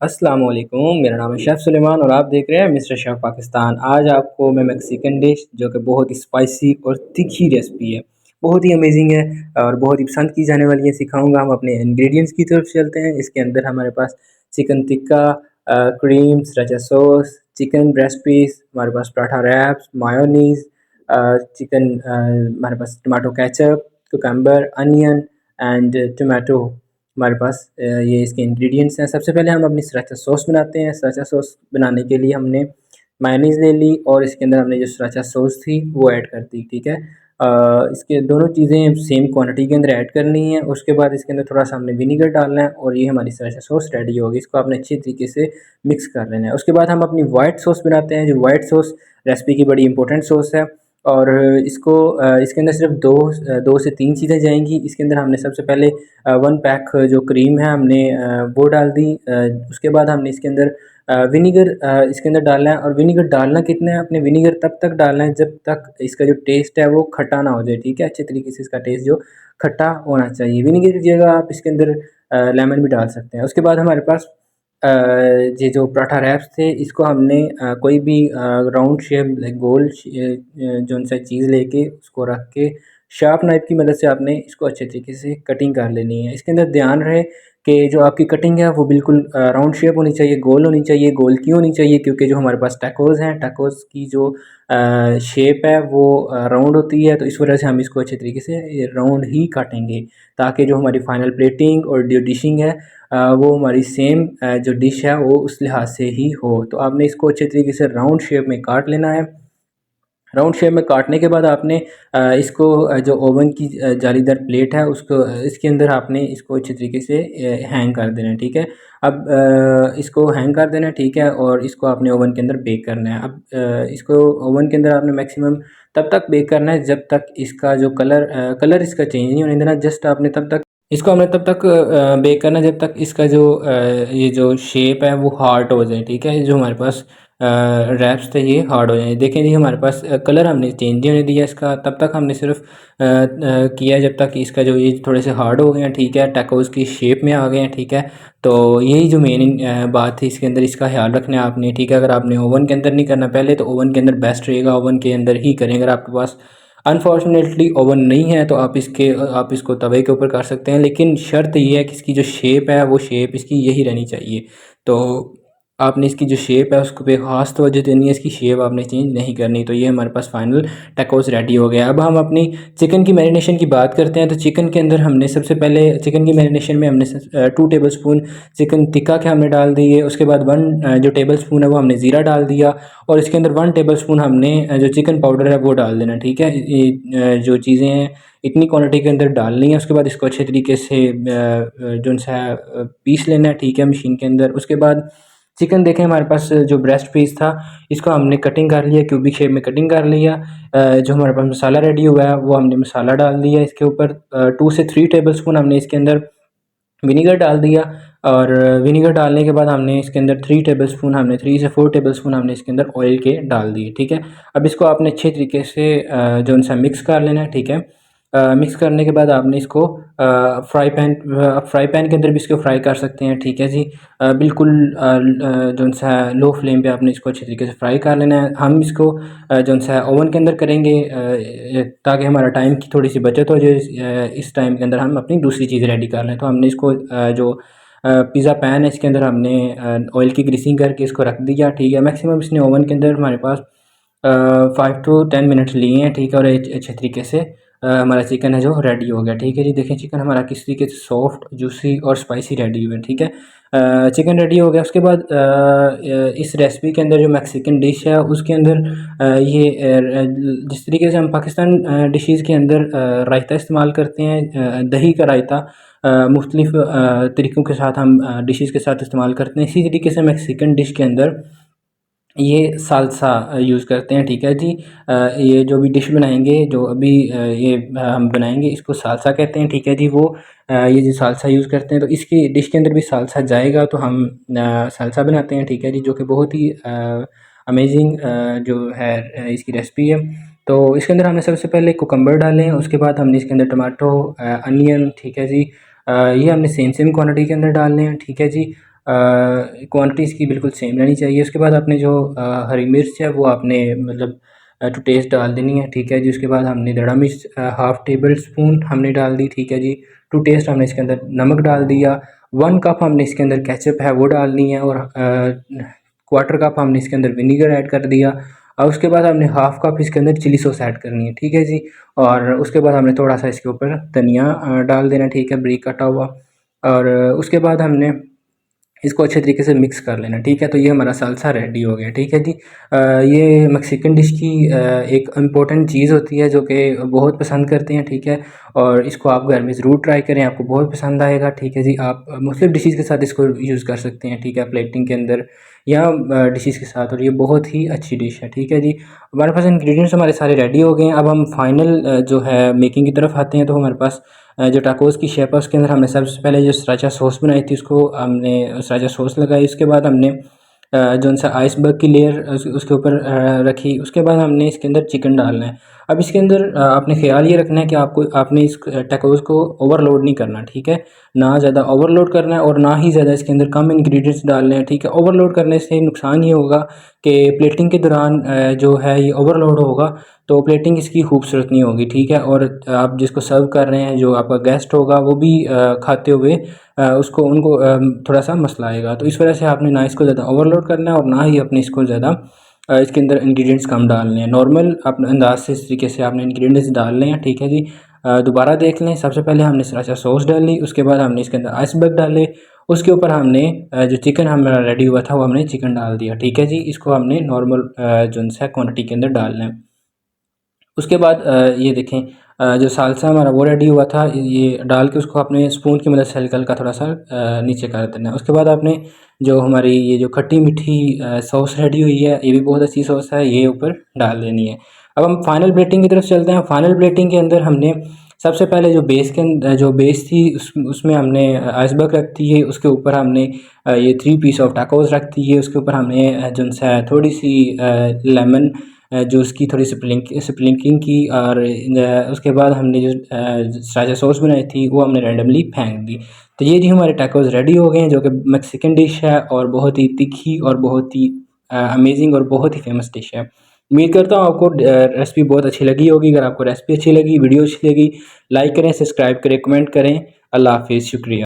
अस्सलाम वालेकुम, मेरा नाम है शेफ़ सुलेमान और आप देख रहे हैं मिस्टर शेफ़ पाकिस्तान। आज आपको मैं मेक्सिकन डिश जो कि बहुत ही स्पाइसी और तीखी रेसिपी है, बहुत ही अमेज़िंग है और बहुत ही पसंद की जाने वाली है, सिखाऊँगा। हम अपने इंग्रीडिएंट्स की तरफ चलते हैं। इसके अंदर हमारे पास chicken tikka, cream, sriracha sauce, chicken breast piece, हमारे पास पराठा रैप्स, मायोनीज़, चिकन, हमारे पास tomato ketchup, cucumber, onion and tomato. हमारे पास ये इसके इंग्रेडिएंट्स हैं। सबसे पहले हम अपनी सृराचा सॉस बनाते हैं। सृराचा सॉस बनाने के लिए हमने मेयोनीज़ ले ली और इसके अंदर हमने जो सृराचा सॉस थी वो ऐड कर दी, ठीक है। इसके दोनों चीज़ें सेम क्वांटिटी के अंदर ऐड करनी है। उसके बाद इसके अंदर थोड़ा-सा हमने विनेगर डालना है और ये हमारी सृराचा सॉस रेडी होगी। इसको आपने अच्छी तरीके से मिक्स कर लेना है। उसके बाद हम अपनी व्हाइट सॉस बनाते हैं। जो व्हाइट सॉस रेसिपी की बड़ी इंपॉर्टेंट सॉस है और इसको इसके अंदर सिर्फ 2 से 3 चीज़ें जाएँगी। इसके अंदर हमने सबसे पहले 1 पैक जो क्रीम है हमने वो डाल दी। उसके बाद हमने इसके अंदर विनेगर इसके अंदर डालना है और विनेगर डालना कितना है, आपने विनेगर तब तक डालना है जब तक इसका जो टेस्ट है वो खट्टा ना हो जाए, ठीक है। अच्छे तरीके से इसका टेस्ट जो खट्टा होना चाहिए। विनेगर की जगह आप इसके अंदर लेमन भी डाल सकते हैं। उसके बाद हमारे पास ये जो पराठा रैप्स थे इसको हमने कोई भी राउंड शेप लाइक गोल जौन सा चीज़ लेके उसको रख के शार्प नाइफ की मदद से आपने इसको अच्छे तरीके से कटिंग कर लेनी है। इसके अंदर ध्यान रहे कि जो आपकी कटिंग है वो बिल्कुल राउंड शेप होनी चाहिए, गोल होनी चाहिए। गोल क्यों होनी चाहिए? क्योंकि जो हमारे पास टैकोस हैं, टैकोस की जो शेप है वो राउंड होती है, तो इस वजह से हम इसको अच्छे तरीके से राउंड ही काटेंगे ताकि जो हमारी फाइनल प्लेटिंग और जो डिशिंग है वो हमारी सेम जो डिश है वो उस लिहाज से ही हो। तो आपने इसको अच्छे तरीके से राउंड शेप में काट लेना है। राउंड शेप में काटने के बाद आपने इसको जो ओवन की जालीदार प्लेट है उसको इसके अंदर आपने इसको अच्छे तरीके से हैंग कर देना है, ठीक है। अब इसको हैंग कर देना है, ठीक है, और इसको आपने ओवन के अंदर बेक करना है। अब इसको ओवन के अंदर आपने मैक्सिमम तब तक बेक करना है जब तक इसका जो कलर इसका चेंज नहीं होने देना। जस्ट आपने तब तक इसको हमने तब तक बेक करना है जब तक इसका जो ये जो शेप है वो हार्ड हो जाए, ठीक है। जो हमारे पास रैप्स थे ये हार्ड हो जाए। देखें जी हमारे पास कलर हमने चेंज नहीं होने दिया इसका, तब तक हमने सिर्फ किया जब तक इसका जो ये थोड़े से हार्ड हो गए हैं, ठीक है, टैकोस की शेप में आ गए हैं, ठीक है। तो यही जो मेन बात थी इसके अंदर, इसका ख्याल रखना है आपने, ठीक है। अगर आपने ओवन के अंदर नहीं करना पहले तो ओवन के अंदर बेस्ट रहेगा, ओवन के अंदर ही करें। अगर आपके पास अनफॉर्चुनेटली ओवन नहीं है तो आप इसको तवे के ऊपर कर सकते हैं, लेकिन शर्त ये है कि इसकी जो शेप है वो शेप इसकी यही रहनी चाहिए। तो आपने इसकी जो शेप है उसको पे ख़ास तवज्जो देनी है, इसकी शेप आपने चेंज नहीं करनी। तो ये हमारे पास फाइनल टैकोस रेडी हो गया। अब हम अपनी चिकन की मैरिनेशन की बात करते हैं। तो चिकन के अंदर हमने सबसे पहले चिकन की मैरिनेशन में हमने 2 टेबल स्पून चिकन टिक्का के हमने डाल दिए। उसके बाद 1 जो टेबल स्पून है वो हमने ज़ीरा डाल दिया और इसके अंदर 1 टेबल स्पून हमने जो चिकन पाउडर है वो डाल देना, ठीक है। ये जो चीज़ें हैं इतनी क्वांटिटी के अंदर डालनी है। उसके बाद इसको अच्छे तरीके से जो सा पीस लेना है, ठीक है, मशीन के अंदर। उसके बाद चिकन देखें हमारे पास जो ब्रेस्ट पीस था इसको हमने कटिंग कर लिया, क्यूबिक शेप में कटिंग कर लिया। जो हमारे पास मसाला रेडी हुआ है वो हमने मसाला डाल दिया इसके ऊपर। 2 से 3 टेबल स्पून हमने इसके अंदर विनेगर डाल दिया और विनेगर डालने के बाद हमने इसके अंदर 3 से 4 टेबल स्पून हमने इसके अंदर ऑयल के डाल दिए, ठीक है। अब इसको आपने अच्छे तरीके से जो उनसा मिक्स कर लेना है, ठीक है। मिक्स करने के बाद आपने इसको फ्राई पैन के अंदर भी इसको फ्राई कर सकते हैं, ठीक है जी। बिल्कुल जो सा लो फ्लेम पे आपने इसको अच्छे तरीके से फ्राई कर लेना है। हम इसको जो सा ओवन के अंदर करेंगे ताकि हमारा टाइम की थोड़ी सी बचत हो जाए। इस टाइम के अंदर हम अपनी दूसरी चीज़ रेडी कर लें। तो हमने इसको जो पिज़्ज़ा पैन है इसके अंदर हमने ऑयल की ग्रीसिंग करके इसको रख दिया, ठीक है। मैक्सिमम इसने ओवन के अंदर हमारे पास 5 टू 10 मिनट्स लिए हैं, ठीक है। और अच्छे तरीके से हमारा चिकन है जो रेडी हो गया, ठीक है जी। देखें चिकन हमारा किस तरीके से सॉफ्ट, जूसी और स्पाइसी रेडी हुआ है, ठीक है। चिकन रेडी हो गया। उसके बाद इस रेसिपी के अंदर जो मैक्सिकन डिश है उसके अंदर जिस तरीके से हम पाकिस्तान डिशेज़ के अंदर रायता इस्तेमाल करते हैं, दही का रायता मुख्तलिफ़ तरीक़ों के साथ हम डिशेज़ के साथ इस्तेमाल करते हैं, इसी तरीके से मैक्सिकन डिश के अंदर ये सालसा यूज़ करते हैं, ठीक है जी। ये जो भी डिश बनाएँगे, जो अभी ये हम बनाएँगे इसको सालसा कहते हैं, ठीक है जी। वो ये जो सालसा यूज़ करते हैं तो इसकी डिश के अंदर भी सालसा जाएगा तो हम सालसा बनाते हैं, ठीक है जी। जो कि बहुत ही अमेज़िंग जो है इसकी रेसिपी है। तो इसके अंदर हमने सबसे पहले कुकम्बर डाले हैं, उसके बाद हमने इसके अंदर टमाटो, अनियन, ठीक है जी। ये हमने सेम क्वांटिटी के अंदर डालने हैं, ठीक है जी। क्वांटिटी इसकी बिल्कुल सेम रहनी चाहिए। उसके बाद आपने जो हरी मिर्च है वो आपने मतलब टू टेस्ट डाल देनी है, ठीक है जी। उसके बाद हमने दड़ा मिर्च हाफ़ टेबल स्पून हमने डाल दी, ठीक है जी। टू टेस्ट हमने इसके अंदर नमक डाल दिया। 1 कप हमने इसके अंदर केचप है वो डालनी है, और क्वार्टर कप हमने इसके अंदर विनीगर ऐड कर दिया। और उसके बाद हमने हाफ़ कप इसके अंदर चिली सॉस ऐड करनी है, ठीक है जी। और उसके बाद हमने थोड़ा सा इसके ऊपर धनिया डाल देना, ठीक है, बारीक कटा हुआ। और उसके बाद हमने इसको अच्छे तरीके से मिक्स कर लेना, ठीक है। तो ये हमारा सालसा रेडी हो गया, ठीक है जी। ये मैक्सिकन डिश की एक इम्पोर्टेंट चीज़ होती है जो कि बहुत पसंद करते हैं, ठीक है। और इसको आप घर में ज़रूर ट्राई करें, आपको बहुत पसंद आएगा, ठीक है जी। आप मुख्तलिफ़ डिशेज़ के साथ इसको यूज़ कर सकते हैं, ठीक है, प्लेटिंग के अंदर या डिशेज़ के साथ, और ये बहुत ही अच्छी डिश है, ठीक है जी। हमारे पास इंग्रेडिएंट्स हमारे सारे रेडी हो गए हैं। अब हम फाइनल जो है मेकिंग की तरफ आते हैं। तो हमारे पास जो टाकोस की शेप है उसके अंदर हमने सबसे पहले जो सराचा सॉस बनाई थी उसको हमने सराचा सॉस लगाई। उसके बाद हमने जो सा आइसबर्ग की लेयर उसके ऊपर रखी। उसके बाद हमने इसके अंदर चिकन डालना है। अब इसके अंदर आपने ख्याल ये रखना है कि आपने इस टाकोस को ओवरलोड नहीं करना, ठीक है। ना ज़्यादा ओवरलोड करना है और ना ही ज़्यादा इसके अंदर कम इंग्रेडिएंट्स डालने हैं, ठीक है। ओवरलोड करने से नुकसान ये होगा कि प्लेटिंग के दौरान जो है ये ओवरलोड होगा तो प्लेटिंग इसकी खूबसूरत नहीं होगी, ठीक है। और आप जिसको सर्व कर रहे हैं, जो आपका गेस्ट होगा, वो भी खाते हुए उसको उनको थोड़ा सा मसला आएगा। तो इस वजह से आपने ना इसको ज़्यादा ओवरलोड करना है और ना ही अपने इसको ज़्यादा इसके अंदर इंग्रेडिएंट्स कम डालने हैं। नॉर्मल अपने अंदाज से इस तरीके से आपने इंग्रेडिएंट्स डालने हैं, ठीक है जी। दोबारा देख लें। सबसे पहले हमने सराचा सॉस डाली, उसके बाद हमने इसके अंदर आइसबर्ग डाले, उसके ऊपर हमने जो चिकन हमारा रेडी हुआ था वो हमने चिकन डाल दिया, ठीक है जी। इसको हमने नॉर्मल जो है क्वांटिटी के अंदर डालना है। उसके बाद ये देखें जो सालसा हमारा वो रेडी हुआ था, ये डाल के उसको अपने स्पून की मदद से हल्का-हल्का थोड़ा-सा नीचे कर देना है। उसके बाद आपने जो हमारी ये जो खट्टी मीठी सॉस रेडी हुई है, ये भी बहुत अच्छी सॉस है, ये ऊपर डाल देनी है। अब हम फाइनल प्लेटिंग की तरफ चलते हैं। फाइनल प्लेटिंग के अंदर हमने सबसे पहले जो जो बेस थी उसमें हमने आइसबर्ग रख दी है। उसके ऊपर हमने ये 3 पीस ऑफ टाकोस रख दी है। उसके ऊपर हमने जो है थोड़ी-सी लेमन जूस की थोड़ी स्प्रिंकलिंग की, और उसके बाद हमने जो सराचा सॉस बनाई थी वो हमने रैंडमली फेंक दी। तो ये जी हमारे टैकोस रेडी हो गए हैं, जो कि मैक्सिकन डिश है और बहुत ही तीखी और बहुत ही अमेजिंग और बहुत ही फेमस डिश है। उम्मीद करता हूँ आपको रेसिपी बहुत अच्छी लगी होगी। अगर आपको रेसिपी अच्छी लगी, वीडियो अच्छी लगी, लाइक करें, सब्सक्राइब करें, कमेंट करें। अल्लाह हाफिज़, शुक्रिया।